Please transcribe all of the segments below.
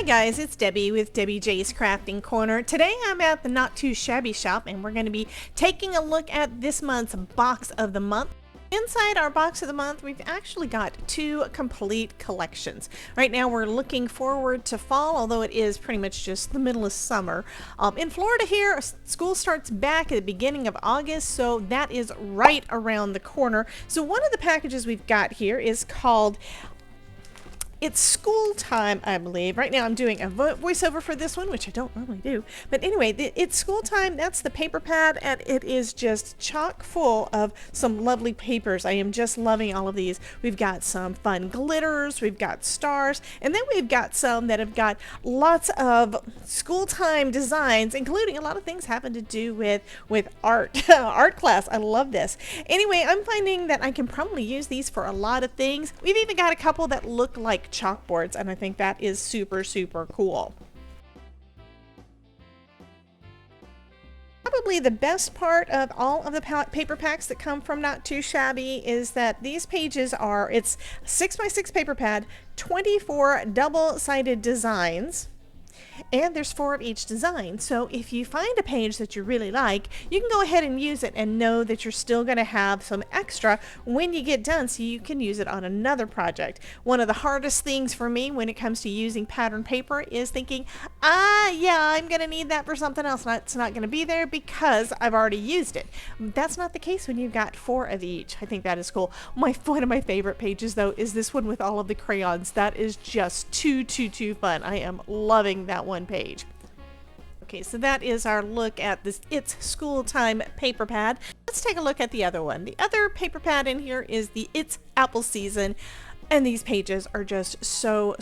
Guys, it's Debbie with Debbie J's Crafting Corner. Today I'm at the Not Too Shabby shop and we're going to be taking a look at this month's box of the month. Inside our box of the month, we've actually got two complete collections. Right now we're looking forward to fall, although it is pretty much just the middle of summer. In Florida here, school starts back at the beginning of August, so that is right around the corner. So one of the packages we've got here is called It's School Time, I believe. Right now I'm doing a voiceover for this one, which I don't normally do. But anyway, It's School Time. That's the paper pad, and it is just chock full of some lovely papers. I am just loving all of these. We've got some fun glitters, we've got stars, and then we've got some that have got lots of school time designs, including a lot of things having to do with art. Art class. I love this. Anyway, I'm finding that I can probably use these for a lot of things. We've even got a couple that look like chalkboards, and I think that is super cool. Probably the best part of all of the paper packs that come from Not Too Shabby is that these pages are, it's 6x6 paper pad, 24 double-sided designs, and there's 4 of each design. So if you find a page that you really like, you can go ahead and use it and know that you're still going to have some extra when you get done, so you can use it on another project. One of the hardest things for me when it comes to using pattern paper is thinking, yeah, I'm going to need that for something else. It's not going to be there because I've already used it. That's not the case when you've got 4 of each. I think that is cool. One of my favorite pages, though, is this one with all of the crayons. That is just too fun. I am loving that one page. Okay, so that is our look at this It's School Time paper pad. Let's take a look at the other one. The other paper pad in here is the It's Apple Season. And these pages are just so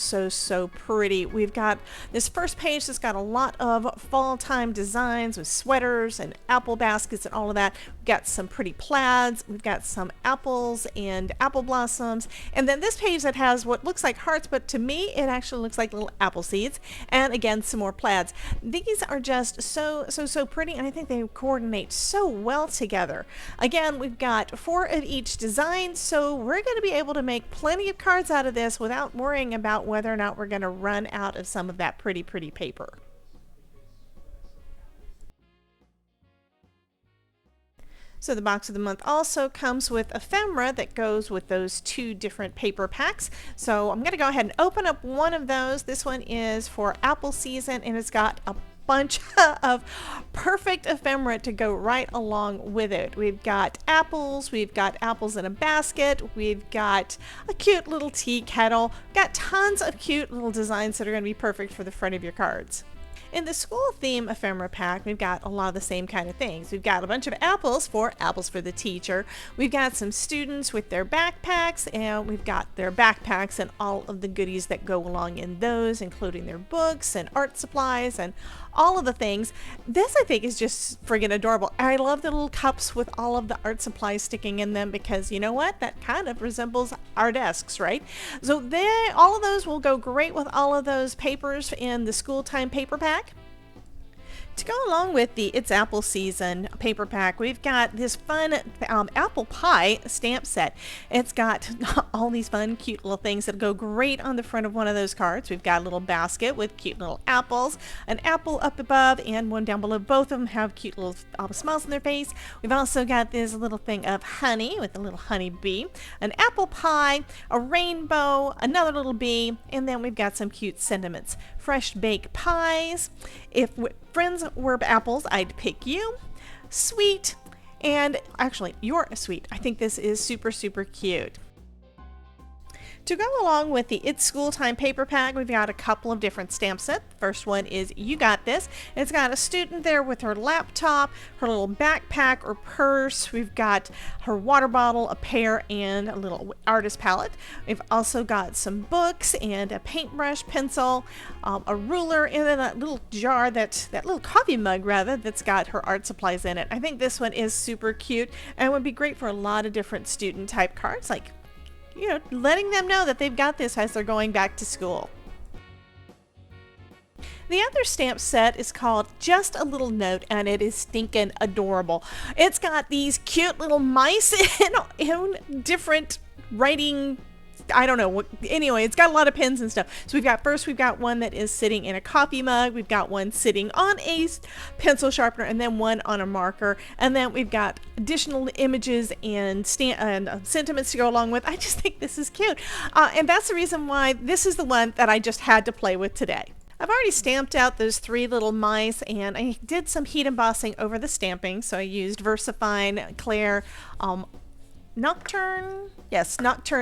pretty. We've got this first page that's got a lot of fall time designs with sweaters and apple baskets and all of that. We've got some pretty plaids. We've got some apples and apple blossoms. And then this page that has what looks like hearts, but to me it actually looks like little apple seeds. And again, some more plaids. These are just so pretty, and I think they coordinate so well together. Again, we've got 4 of each design, so we're going to be able to make plenty of cards out of this without worrying about whether or not we're going to run out of some of that pretty paper. So the box of the month also comes with ephemera that goes with those 2 different paper packs. So I'm going to go ahead and open up one of those. This one is for Apple Season, and it's got a bunch of perfect ephemera to go right along with it. We've got apples in a basket, we've got a cute little tea kettle, got tons of cute little designs that are going to be perfect for the front of your cards. In the school theme ephemera pack, we've got a lot of the same kind of things. We've got a bunch of apples for the teacher. We've got some students with their backpacks, and we've got their backpacks and all of the goodies that go along in those, including their books and art supplies and all of the things. This, I think, is just friggin' adorable. I love the little cups with all of the art supplies sticking in them because, you know what? That kind of resembles our desks, right? So all of those will go great with all of those papers in the school time paper pack. To go along with the It's Apple Season paper pack, we've got this fun apple pie stamp set. It's got all these fun, cute little things that go great on the front of one of those cards. We've got a little basket with cute little apples, an apple up above and one down below. Both of them have cute little smiles on their face. We've also got this little thing of honey with a little honey bee, an apple pie, a rainbow, another little bee, and then we've got some cute sentiments. Fresh baked pies. If friends were apples, I'd pick you. Sweet, and actually you're sweet. I think this is super cute. To go along with the It's School Time paper pack, we've got a couple of different stamp sets. First one is You Got This. It's got a student there with her laptop, her little backpack or purse. We've got her water bottle, a pear, and a little artist palette. We've also got some books and a paintbrush, pencil, a ruler, and then a little jar, that little coffee mug rather, that's got her art supplies in it. I think this one is super cute and would be great for a lot of different student type cards, like, you know, letting them know that they've got this as they're going back to school. The other stamp set is called Just a Little Note, and it is stinking adorable. It's got these cute little mice in different writing I don't know. Anyway, it's got a lot of pins and stuff. So we've got one that is sitting in a coffee mug. We've got one sitting on a pencil sharpener, and then one on a marker. And then we've got additional images and sentiments to go along with. I just think this is cute. And that's the reason why this is the one that I just had to play with today. I've already stamped out those 3 little mice, and I did some heat embossing over the stamping. So I used VersaFine Claire Nocturne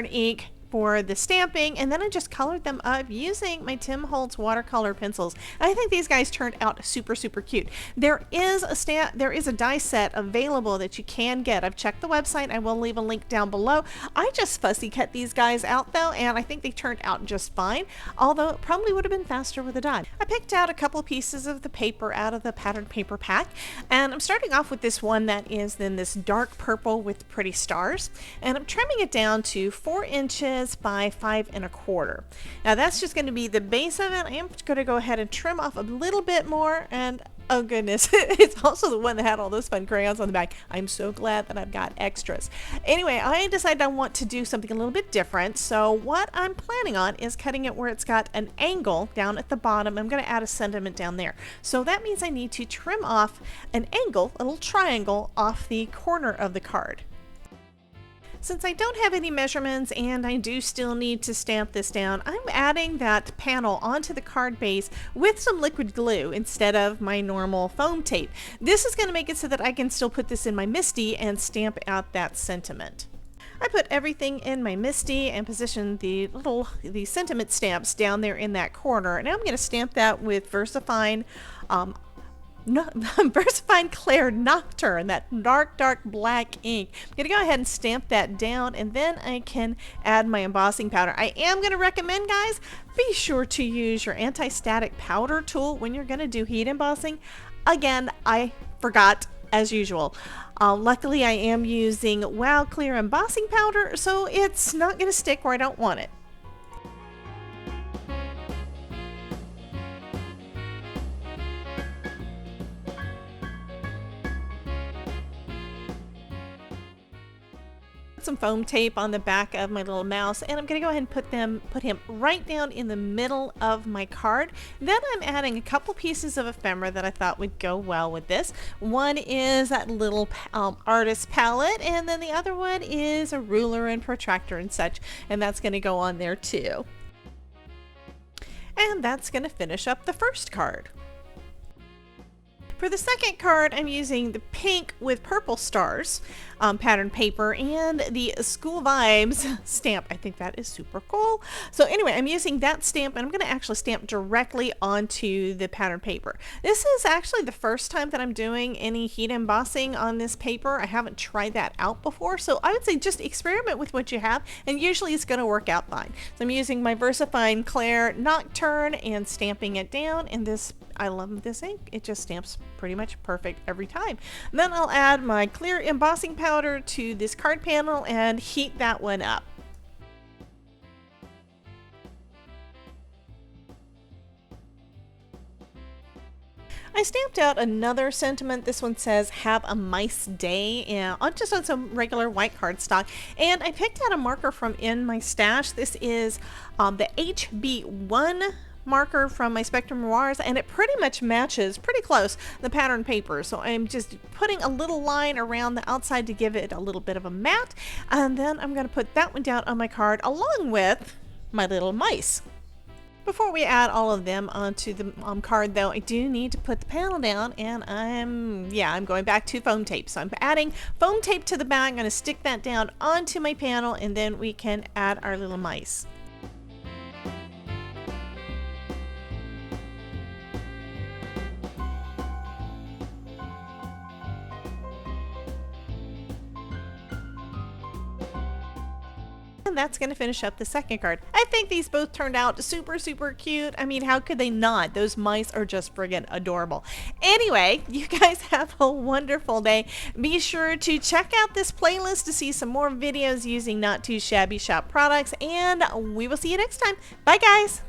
ink for the stamping, and then I just colored them up using my Tim Holtz watercolor pencils. And I think these guys turned out super cute. There is a die set available that you can get. I've checked the website. I will leave a link down below. I just fussy cut these guys out though, and I think they turned out just fine, although it probably would have been faster with a die. I picked out a couple pieces of the paper out of the patterned paper pack, and I'm starting off with this one that is then this dark purple with pretty stars, and I'm trimming it down to 4 inches by 5 1/4. Now that's just going to be the base of it. I am going to go ahead and trim off a little bit more, and oh goodness, it's also the one that had all those fun crayons on the back. I'm so glad that I've got extras. Anyway, I decided I want to do something a little bit different, so what I'm planning on is cutting it where it's got an angle down at the bottom. I'm going to add a sentiment down there. So that means I need to trim off an angle, a little triangle, off the corner of the card. Since I don't have any measurements and I do still need to stamp this down, I'm adding that panel onto the card base with some liquid glue instead of my normal foam tape. This is going to make it so that I can still put this in my MISTI and stamp out that sentiment. I put everything in my MISTI and positioned the sentiment stamps down there in that corner, and I'm going to stamp that with VersaFine VersaFine Claire Nocturne, that dark black ink. I'm going to go ahead and stamp that down, and then I can add my embossing powder. I am going to recommend, guys, be sure to use your anti-static powder tool when you're going to do heat embossing. Again, I forgot as usual. Luckily, I am using Wow Clear embossing powder, so it's not going to stick where I don't want it. Some foam tape on the back of my little mouse, and I'm going to go ahead and put him right down in the middle of my card. Then I'm adding a couple pieces of ephemera that I thought would go well with this. One is that little artist palette, and then the other one is a ruler and protractor and such, and that's going to go on there too. And that's going to finish up the first card. For the second card, I'm using the pink with purple stars pattern paper and the School Vibes stamp. I think that is super cool. So anyway, I'm using that stamp, and I'm going to actually stamp directly onto the pattern paper. This is actually the first time that I'm doing any heat embossing on this paper. I haven't tried that out before, so I would say just experiment with what you have, and usually it's going to work out fine. So I'm using my VersaFine Claire Nocturne and stamping it down, and this, I love this ink. It just stamps pretty much perfect every time. And then I'll add my clear embossing powder to this card panel and heat that one up. I stamped out another sentiment. This one says, "Have a mice day," and just on some regular white cardstock. And I picked out a marker from in my stash. This is the HB1 marker from my Spectrum Noirs, and it pretty much matches pretty close the pattern paper. So I'm just putting a little line around the outside to give it a little bit of a matte, and then I'm going to put that one down on my card along with my little mice. Before we add all of them onto the card though, I do need to put the panel down, and I'm going back to foam tape. So I'm adding foam tape to the back. I'm going to stick that down onto my panel, and then we can add our little mice. And that's going to finish up the second card. I think these both turned out super cute. I mean, how could they not? Those mice are just friggin' adorable. Anyway, you guys have a wonderful day. Be sure to check out this playlist to see some more videos using Not Too Shabby Shop products, and we will see you next time. Bye, guys.